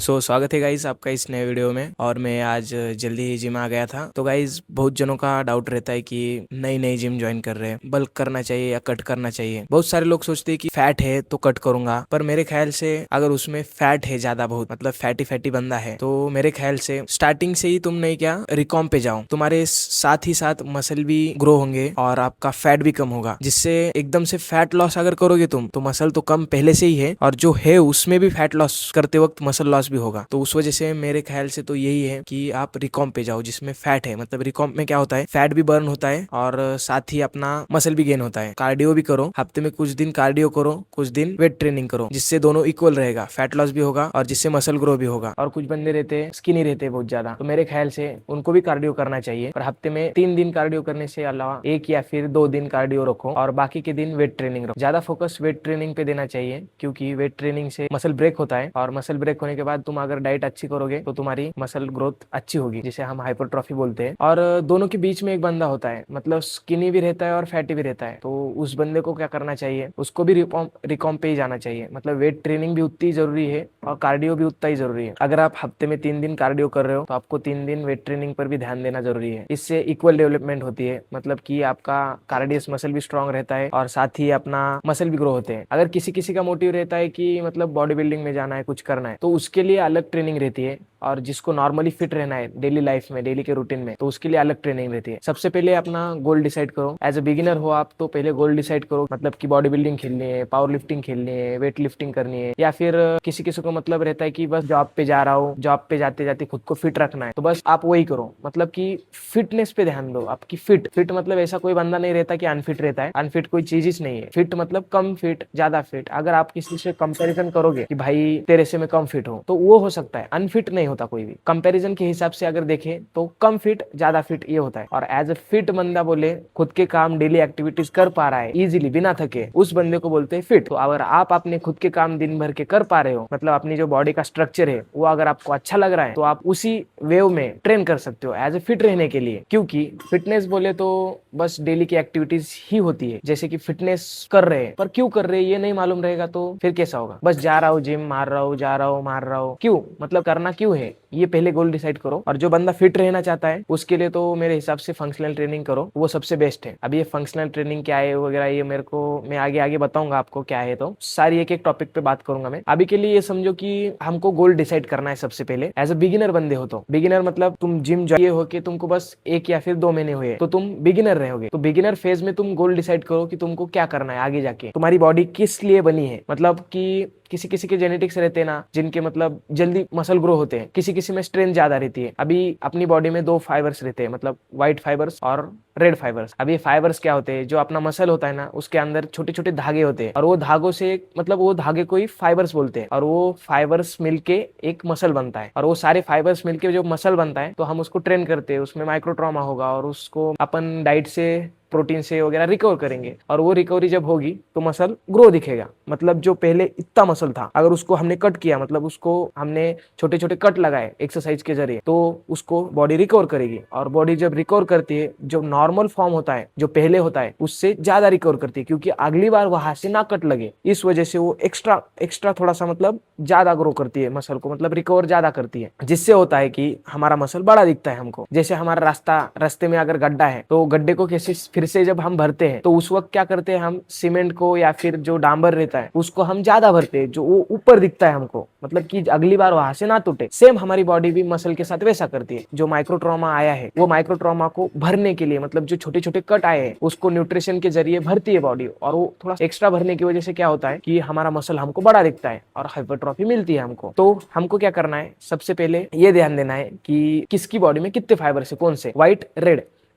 स्वागत है गाइस आपका इस नए वीडियो में। और मैं आज जल्दी ही जिम आ गया था। तो गाइस बहुत जनों का डाउट रहता है कि नई नई जिम ज्वाइन कर रहे हैं, बल्क करना चाहिए या कट करना चाहिए। बहुत सारे लोग सोचते हैं कि फैट है तो कट करूंगा, पर मेरे ख्याल से अगर उसमें फैट है ज्यादा, बहुत मतलब फैटी फैटी बंदा है, तो मेरे ख्याल से स्टार्टिंग से ही तुम नहीं क्या रिकॉम पे जाओ। तुम्हारे साथ ही साथ मसल भी ग्रो होंगे और आपका फैट भी कम होगा, जिससे एकदम से फैट लॉस अगर करोगे तुम तो मसल तो कम पहले से ही है, और जो है उसमें भी फैट लॉस करते वक्त मसल लॉस भी होगा। तो उस वजह से मेरे ख्याल से तो यही है कि आप रिकॉम पे जाओ जिसमें फैट है। मतलब रिकॉम में क्या होता है, फैट भी बर्न होता है और साथ ही अपना मसल भी गेन होता है। कार्डियो भी करो, हफ्ते में कुछ दिन कार्डियो करो, कुछ दिन वेट ट्रेनिंग करो, जिससे दोनों इक्वल रहेगा, फैट लॉस भी होगा और जिससे मसल ग्रो भी होगा। और कुछ बंदे रहते हैं स्किनी रहते हैं बहुत ज्यादा, तो मेरे ख्याल से उनको भी कार्डियो करना चाहिए, पर हफ्ते में 3 दिन कार्डियो करने से अलावा 1 या फिर 2 दिन कार्डियो रखो और बाकी के दिन वेट ट्रेनिंग रखो। ज्यादा फोकस वेट ट्रेनिंग पे देना चाहिए, क्योंकि वेट ट्रेनिंग से मसल ब्रेक होता है और मसल ब्रेक होने के बाद तुम अगर डाइट अच्छी करोगे तो तुम्हारी मसल ग्रोथ अच्छी होगी, जिसे हम हाइपरट्रॉफी बोलते हैं। और दोनों के बीच में एक बंदा होता है, मतलब स्किनी भी रहता है और फैटी भी रहता है, तो उस बंदे को क्या करना चाहिए, उसको भी रिकॉम पे ही जाना चाहिए। मतलब वेट ट्रेनिंग भी उतनी जरूरी है और कार्डियो भी उतना ही जरूरी है। अगर आप हफ्ते में 3 दिन कार्डियो कर रहे हो तो आपको 3 दिन वेट ट्रेनिंग पर भी ध्यान देना जरूरी है। इससे इक्वल डेवलपमेंट होती है, मतलब कि आपका कार्डियस मसल भी स्ट्रांग रहता है और साथ ही अपना मसल भी ग्रो होते हैं। अगर किसी किसी का मोटिव रहता है कि मतलब बॉडी बिल्डिंग में जाना है, कुछ करना है, तो उसके लिए अलग ट्रेनिंग रहती है, और जिसको नॉर्मली फिट रहना है डेली लाइफ में, डेली के रूटीन में, तो उसके लिए अलग ट्रेनिंग रहती है। सबसे पहले अपना गोल डिसाइड करो। एज ए बिगिनर हो आप तो पहले गोल डिसाइड करो, मतलब कि बॉडी बिल्डिंग खेलनी है, पावर लिफ्टिंग खेलनी है, वेट लिफ्टिंग करनी है, या फिर किसी किसी को मतलब रहता है कि बस जॉब पे जा रहा हूँ, जॉब पे जाते जाते खुद को फिट रखना है, तो बस आप वही करो। मतलब कि फिटनेस पे ध्यान दो, आपकी फिट फिट मतलब ऐसा कोई बंदा नहीं रहता कि अनफिट रहता है। अनफिट कोई चीज ही नहीं है। फिट मतलब कम फिट ज्यादा फिट। अगर आप किसी से कंपैरिजन करोगे कि भाई तेरे से मैं कम फिट हूँ, तो वो हो सकता है, अनफिट नहीं होता कोई भी। कंपैरिजन के हिसाब से अगर देखें तो कम फिट ज्यादा फिट ये होता है। और एज ए फिट बंदा बोले खुद के काम डेली एक्टिविटीज कर पा रहा है इजीली बिना थके, उस बंदे को बोलते हैं फिट। तो अगर आप अपने खुद के काम दिन भर के कर पा रहे हो, मतलब अपनी जो बॉडी का स्ट्रक्चर है वो अगर आपको अच्छा लग रहा है, तो आप उसी वेव में ट्रेन कर सकते हो एज ए फिट रहने के लिए। क्योंकि फिटनेस बोले तो बस डेली की एक्टिविटीज ही होती है। जैसे कि फिटनेस कर रहे हैं, पर क्यों कर रहे हैं ये नहीं मालूम रहेगा तो फिर कैसा होगा। बस जा रहा हूँ जिम, मार रहा हूँ, जा रहा हूँ, मार रहा हूँ, क्यों, मतलब करना क्यों है, ये पहले गोल डिसाइड करो। और जो बंदा फिट रहना चाहता है उसके लिए तो मेरे हिसाब से फंक्शनल ट्रेनिंग करो, वो सबसे बेस्ट है। अभी ये फंक्शनल ट्रेनिंग क्या है वगैरह ये मेरे को मैं आगे आगे बताऊंगा आपको क्या है, तो सारी एक एक टॉपिक पे बात करूंगा मैं। अभी के लिए ये समझो कि हमको गोल डिसाइड करना है सबसे पहले। एज अ बिगिनर बंदे हो तो, बिगिनर मतलब तुम जिम ज्वाइन हो के तुमको बस 1 या फिर 2 महीने हुए तो तुम बिगिनर रहोगे। तो बिगिनर फेज में तुम गोल डिसाइड करो कि तुमको क्या करना है आगे जाके, तुम्हारी बॉडी किस लिए बनी है। मतलब कि किसी किसी के जेनेटिक्स रहते हैं ना, जिनके मतलब जल्दी मसल ग्रो होते हैं, किसी किसी में स्ट्रेंथ ज्यादा रहती है। अभी अपनी बॉडी में 2 फाइबर्स रहते हैं, मतलब व्हाइट फाइबर्स और रेड फाइबर्स। अब ये फाइबर्स क्या होते हैं, जो अपना मसल होता है ना उसके अंदर छोटे छोटे धागे होते हैं, और वो धागों से मतलब वो धागे को ही फाइबर्स बोलते हैं, और वो फाइबर्स मिलके एक मसल बनता है। और वो सारे फाइबर्स मिलके जो मसल बनता है तो हम उसको ट्रेन करते हैं, उसमें माइक्रो ट्रॉमा होगा और उसको अपन डाइट से, प्रोटीन से वगैरह रिकवर करेंगे, और वो रिकवरी जब होगी तो मसल ग्रो दिखेगा। मतलब जो पहले इतना मसल था अगर उसको हमने कट किया, मतलब उसको हमने छोटे छोटे कट लगाए एक्सरसाइज के जरिए, तो उसको बॉडी रिकवर करेगी। और बॉडी जब रिकवर करती है, जो नॉर्मल फॉर्म होता है जो पहले होता है उससे ज्यादा रिकवर करती है, क्योंकि अगली बार वहां से ना कट लगे, इस वजह से वो एक्स्ट्रा एक्स्ट्रा थोड़ा सा मतलब ज्यादा ग्रो करती है मसल को, मतलब रिकवर ज्यादा करती है। जिससे होता है कि हमारा मसल बड़ा दिखता है हमको। जैसे हमारा रास्ते में अगर गड्ढा है तो गड्ढे को कैसे फिर से जब हम भरते हैं तो उस वक्त क्या करते हैं, हम सीमेंट को या फिर जो डांबर रहता है उसको हम ज्यादा भरते हैं, जो वो ऊपर दिखता है हमको, मतलब कि अगली बार वहां से ना टूटे। सेम हमारी बॉडी भी मसल के साथ वैसा करती है। जो माइक्रो ट्रॉमा आया है वो माइक्रो ट्रॉमा को भरने के लिए, मतलब जो छोटे छोटे कट आए हैं उसको न्यूट्रिशन के जरिए भरती है बॉडी, और वो थोड़ा एक्स्ट्रा भरने की वजह से क्या होता है कि हमारा मसल हमको बड़ा दिखता है और हाइपरट्रॉफी मिलती है हमको। तो हमको क्या करना है, सबसे पहले ये ध्यान देना है कि किसकी बॉडी में कितने फाइबर है, कौन से, व्हाइट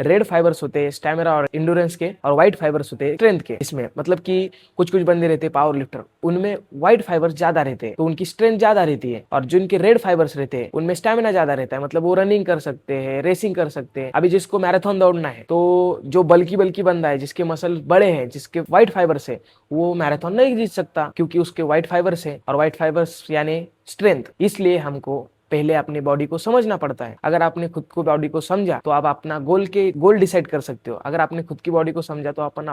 रेड फाइबर्स होते हैं स्टैमिना और इंडोरेंस के, और व्हाइट फाइबर्स होते हैं स्ट्रेंथ के। इसमें मतलब कि कुछ कुछ बंदे रहते हैं पावर लिफ्टर, उनमें व्हाइट फाइबर्स ज्यादा रहते हैं तो उनकी स्ट्रेंथ ज्यादा रहती है, और जिनके रेड फाइबर्स रहते हैं उनमें स्टैमिना ज्यादा रहता है, मतलब वो रनिंग कर सकते हैं, रेसिंग कर सकते हैं। अभी जिसको मैराथन दौड़ना है तो जो बल्की बल्की बंदा है, जिसके मसल बड़े हैं, जिसके व्हाइट फाइबर्स है, वो मैराथन नहीं जीत सकता, क्योंकि उसके व्हाइट फाइबर्स है, और व्हाइट फाइबर्स यानी स्ट्रेंथ। इसलिए हमको पहले अपनी बॉडी को समझना पड़ता है। अगर आपने खुद को बॉडी को समझा तो आप अपना गोल डिसाइड कर सकते हो। अगर आपने खुद की बॉडी को समझा तो अपन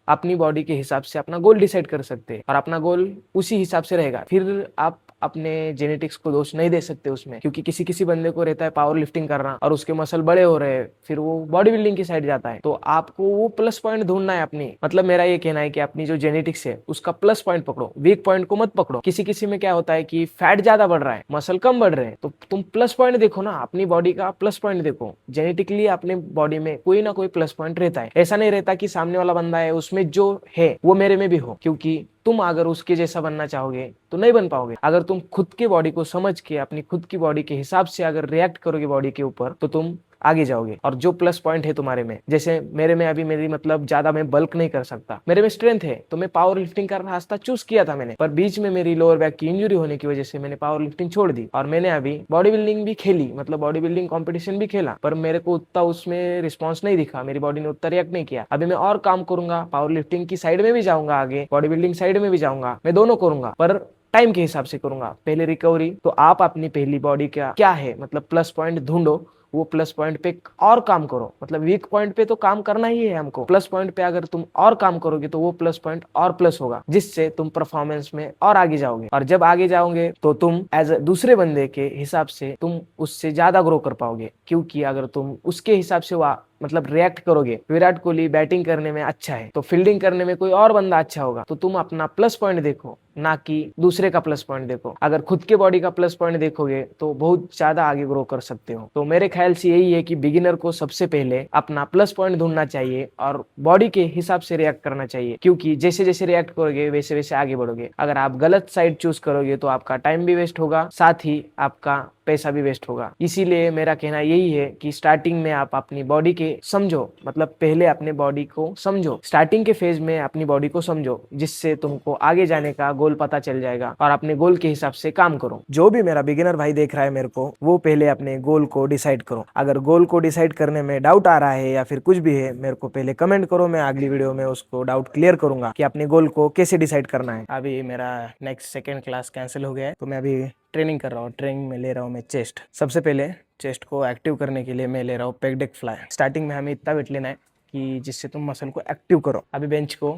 अपनी बॉडी के हिसाब से अपना गोल डिसाइड कर सकते हैं, और अपना गोल उसी हिसाब से रहेगा। फिर आप अपने जेनेटिक्स को दोष नहीं दे सकते उसमें, क्योंकि किसी किसी बंदे को रहता है पावर लिफ्टिंग करना और उसके मसल बड़े हो रहे हैं, फिर वो बॉडी बिल्डिंग की साइड जाता है। तो आपको वो प्लस पॉइंट ढूंढना है अपनी, मतलब मेरा ये कहना है कि अपनी जो जेनेटिक्स है उसका प्लस पॉइंट पकड़ो, वीक पॉइंट को मत पकड़ो। किसी किसी में क्या होता है कि फैट ज्यादा बढ़ रहा है, मसल कम बढ़ रहे हैं, तो तुम प्लस पॉइंट देखो ना, अपनी बॉडी का प्लस पॉइंट देखो। जेनेटिकली अपने बॉडी में कोई ना कोई प्लस पॉइंट रहता है। ऐसा नहीं रहता कि सामने वाला बंदा है उसमें जो है वो मेरे में भी हो, क्योंकि तुम अगर उसके जैसा बनना चाहोगे तो नहीं बन पाओगे। अगर तुम खुद की बॉडी को समझ के अपनी खुद की बॉडी के हिसाब से अगर रिएक्ट करोगे बॉडी के ऊपर, तो तुम आगे जाओगे। और जो प्लस पॉइंट है तुम्हारे में, जैसे मेरे में अभी मेरी मतलब ज्यादा मैं बल्क नहीं कर सकता, मेरे में स्ट्रेंथ है, तो मैं पावर लिफ्टिंग का रास्ता चूज किया था मैंने, पर बीच में मेरी लोअर बैक की इंजरी होने की वजह से मैंने पावर लिफ्टिंग छोड़ दी। और मैंने अभी बॉडी बिल्डिंग भी खेली, मतलब बॉडी बिल्डिंग कॉम्पिटिशन भी खेला, पर मेरे को उतना उसमें रिस्पॉन्स नहीं दिखा, मेरी बॉडी ने उतना रिएक्ट नहीं किया। अभी मैं और काम करूंगा, पावर लिफ्टिंग की साइड में भी जाऊंगा, आगे बॉडी बिल्डिंग साइड में भी जाऊंगा, मैं दोनों करूंगा, पर टाइम के हिसाब से करूंगा। पहले रिकवरी, तो आप अपनी पहली बॉडी का क्या है मतलब प्लस पॉइंट ढूंढो, वो प्लस पॉइंट पे और काम करो। मतलब वीक पॉइंट पे तो काम करना ही है हमको, प्लस पॉइंट पे अगर तुम और काम करोगे तो वो प्लस पॉइंट और प्लस होगा, जिससे तुम परफॉर्मेंस में और आगे जाओगे। और जब आगे जाओगे तो तुम एज अ दूसरे बंदे के हिसाब से तुम उससे ज्यादा ग्रो कर पाओगे, क्योंकि अगर तुम उसके हिसाब से मतलब रिएक्ट करोगे, विराट कोहली बैटिंग करने में अच्छा है तो फील्डिंग करने में कोई और बंदा अच्छा होगा, तो तुम अपना प्लस पॉइंट देखो, ना कि दूसरे का प्लस पॉइंट देखो। अगर खुद के बॉडी का प्लस पॉइंट देखोगे तो बहुत ज्यादा आगे ग्रो कर सकते हो। तो मेरे ख्याल से यही है कि बिगिनर को सबसे पहले अपना प्लस पॉइंट ढूंढना चाहिए और बॉडी के हिसाब से रिएक्ट करना चाहिए, क्योंकि जैसे जैसे रिएक्ट करोगे वैसे वैसे आगे बढ़ोगे। अगर आप गलत साइड चूज करोगे तो आपका टाइम भी वेस्ट होगा, साथ ही आपका पैसा भी वेस्ट होगा। इसीलिए मेरा कहना यही है कि स्टार्टिंग में आप अपनी बॉडी के समझो, मतलब पहले अपने बॉडी को समझो, स्टार्टिंग के फेज में अपनी बॉडी को समझो, जिससे तुमको आगे जाने का गोल पता चल जाएगा और अपने गोल के हिसाब से काम करो। जो भी मेरा बिगिनर भाई देख रहा है मेरे को, वो पहले अपने गोल को डिसाइड करो। अगर गोल को डिसाइड करने में डाउट आ रहा है या फिर कुछ भी है, मेरे को पहले कमेंट करो, मैं अगली वीडियो में उसको डाउट क्लियर करूंगा कि अपने गोल को कैसे डिसाइड करना है। अभी मेरा नेक्स्ट सेकेंड क्लास कैंसिल हो गया है, तो मैं अभी ट्रेनिंग कर रहा हूँ। ट्रेनिंग में ले रहा हूँ मैं चेस्ट। सबसे पहले चेस्ट को एक्टिव करने के लिए मैं ले रहा हूँ पेग डेक फ्लाई। स्टार्टिंग में हमें इतना वेट लेना है कि जिससे तुम मसल को एक्टिव करो। अभी बेंच को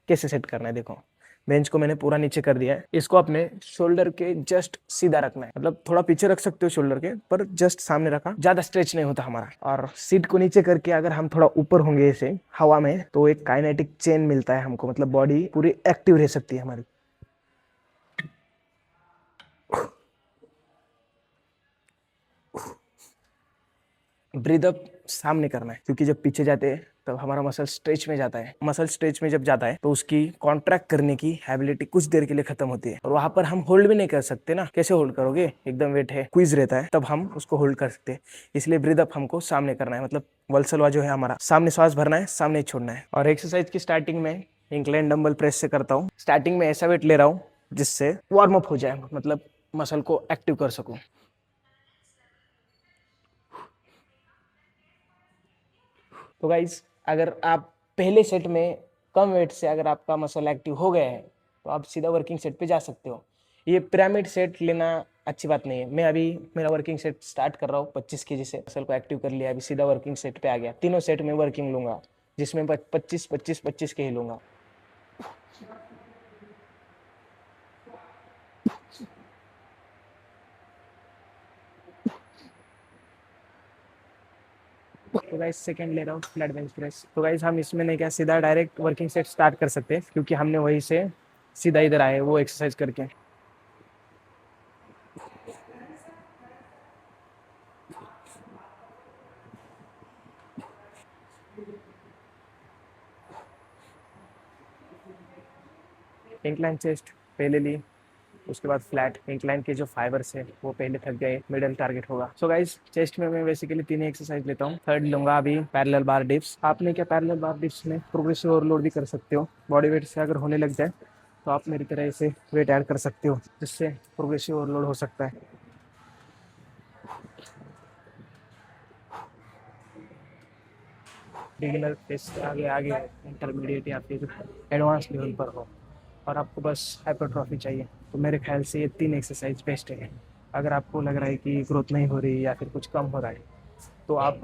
कैसे सेट करना है देखो, बेंच को मैंने पूरा नीचे कर दिया है। इसको अपने शोल्डर के जस्ट सीधा रखना है, मतलब थोड़ा पीछे रख सकते हो शोल्डर के, पर जस्ट सामने रखा, ज्यादा स्ट्रेच नहीं होता हमारा। और सीट को नीचे करके अगर हम थोड़ा ऊपर होंगे ऐसे हवा में, तो एक काइनेटिक चेन मिलता है हमको, मतलब बॉडी पूरी एक्टिव रह सकती है हमारी। ब्रीद अप सामने करना है, क्योंकि जब पीछे जाते हैं तब हमारा मसल स्ट्रेच में जाता है। मसल स्ट्रेच में जब जाता है तो उसकी कॉन्ट्रैक्ट करने की एबिलिटी कुछ देर के लिए खत्म होती है, और वहां पर हम होल्ड भी नहीं कर सकते ना। कैसे होल्ड करोगे, एकदम वेट है, क्विज रहता है, तब हम उसको होल्ड कर सकते हैं। इसलिए ब्रीद अप हमको सामने करना है, मतलब वल्सलवा जो है हमारा, सामने श्वास भरना है, सामने छोड़ना है। और एक्सरसाइज की स्टार्टिंग में इंक्लाइन डंबल प्रेस से करता हूँ। स्टार्टिंग में ऐसा वेट ले रहा हूँ जिससे वार्म अप हो जाए, मतलब मसल को एक्टिव कर सकूं। तो गाइज, अगर आप पहले सेट में कम वेट से अगर आपका मसल एक्टिव हो गया है तो आप सीधा वर्किंग सेट पे जा सकते हो। ये पिरामिड सेट लेना अच्छी बात नहीं है। मैं अभी मेरा वर्किंग सेट स्टार्ट कर रहा हूँ 25 केजी से। मसल को एक्टिव कर लिया, अभी सीधा वर्किंग सेट पे आ गया। तीनों सेट में वर्किंग लूंगा, जिसमें 25 के ही लूंगा। तो गाइस सेकंड ले रहा हूँ फ्लैट बेंच प्रेस। तो गाइस हम इसमें नहीं क्या सीधा डायरेक्ट वर्किंग सेट स्टार्ट कर सकते हैं, क्योंकि हमने वहीं से सीधा इधर आए वो एक्सरसाइज करके। इंक्लाइन चेस्ट पहले ली, उसके बाद फ्लैट। इंक्लाइन के जो फाइबर्स है वो पहले थक गए, मिडल टारगेट होगा। सो गाइस, चेस्ट में मैं बेसिकली 3 एक्सरसाइज लेता हूँ। थर्ड लूंगा अभी पैरेलल बार डिप्स। आपने क्या पैरेलल बार डिप्स में प्रोग्रेसिव ओवरलोड भी कर सकते हो। बॉडी वेट से अगर होने लग जाए तो आप मेरी तरह इसे वेट ऐड कर सकते हो, जिससे प्रोग्रेसिव ओवरलोड हो सकता है। बिगिनर फेस आगे आगे इंटरमीडिएट या फिर एडवांस लेवल पर हो और आपको बस हाइपरट्रॉफी चाहिए, तो मेरे ख्याल से ये 3 एक्सरसाइज बेस्ट है। अगर आपको लग रहा है कि ग्रोथ नहीं हो रही या फिर कुछ कम हो रहा है, तो आप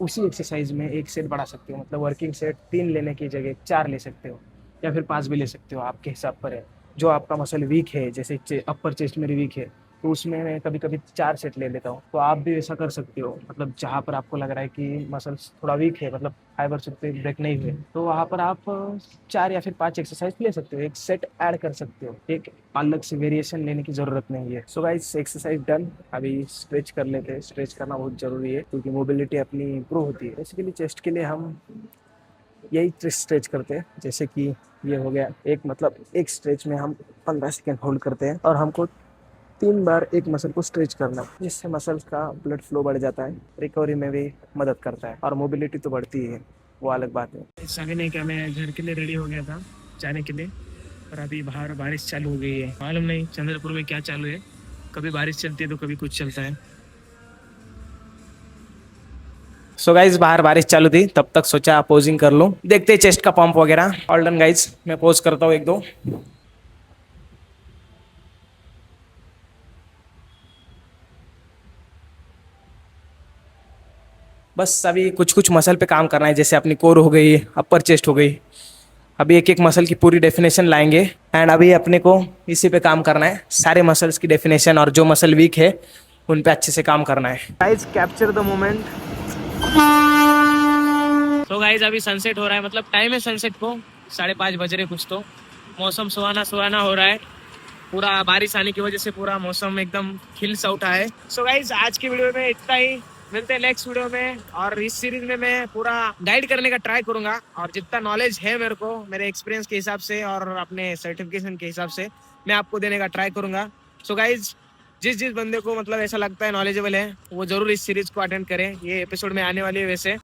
उसी एक्सरसाइज में एक सेट बढ़ा सकते हो। मतलब वर्किंग सेट 3 लेने की जगह 4 ले सकते हो, या फिर 5 भी ले सकते हो, आपके हिसाब पर है। जो आपका मसल वीक है, जैसे अपर चेस्ट मेरी वीक है, तो उसमें मैं कभी कभी 4 सेट ले लेता हूँ। तो आप भी ऐसा कर सकते हो, मतलब जहाँ पर आपको लग रहा है कि मसल्स थोड़ा वीक है, मतलब फाइबर पे ब्रेक नहीं हुए, तो वहाँ पर आप 4 या फिर 5 एक्सरसाइज ले सकते हो, एक सेट ऐड कर सकते हो, एक अलग से वेरिएशन लेने की जरूरत नहीं है। So guys, exercise done. अभी स्ट्रेच कर लेते हैं। स्ट्रेच करना बहुत जरूरी है क्योंकि मोबिलिटी अपनी इम्प्रूव होती है। बेसिकली चेस्ट के लिए हम यही स्ट्रेच करते हैं, जैसे कि ये हो गया एक, मतलब एक स्ट्रेच में हम 15 सेकेंड होल्ड करते हैं और हमको 3 बार एक मसल को स्ट्रेच करना है, जिससे मसल्स का ब्लड फ्लो बढ़ जाता है, रिकवरी में भी मदद करता है और मोबिलिटी तो बढ़ती है, वो अलग बात है। सभी ने क्या, मैं घर के लिए रेडी हो गया था जाने के लिए, और अभी बाहर बारिश चालू हो गई है। मालूम नहीं चंद्रपुर में क्या चालू है, कभी बारिश चलती है तो कभी कुछ चलता है। सो गाइज, बाहर बारिश चालू थी, तब तक सोचा पोजिंग कर लूं, देखते हैं चेस्ट का पंप वगैरह। ऑल डन गाइज, मैं पोज करता हूँ एक दो। बस अभी कुछ कुछ मसल पे काम करना है, जैसे अपनी कोर हो गई, अपर चेस्ट हो गई। अभी एक एक मसल की पूरी डेफिनेशन लाएंगे एंड अभी अपने को इसी पे काम करना है, सारे मसल्स की डेफिनेशन, और जो मसल वीक है उन पे अच्छे से काम करना है। Guys, capture the moment. तो गाइज, अभी सनसेट हो रहा है, मतलब टाइम है सनसेट को 5:30 बज रहे कुछ। तो मौसम सुहाना सुहाना हो रहा है, पूरा बारिश आने की वजह से पूरा मौसम एकदम खिल सा उठा है। सो गाइज, आज की वीडियो में इतना ही। मिलते हैं नेक्स्ट वीडियो में, और इस सीरीज में मैं पूरा गाइड करने का ट्राई करूंगा, और जितना नॉलेज है मेरे को, मेरे एक्सपीरियंस के हिसाब से और अपने सर्टिफिकेशन के हिसाब से, मैं आपको देने का ट्राई करूंगा। सो गाइज, जिस जिस बंदे को मतलब ऐसा लगता है नॉलेजेबल है, वो जरूर इस सीरीज को अटेंड करें। ये एपिसोड में आने वाली है वैसे।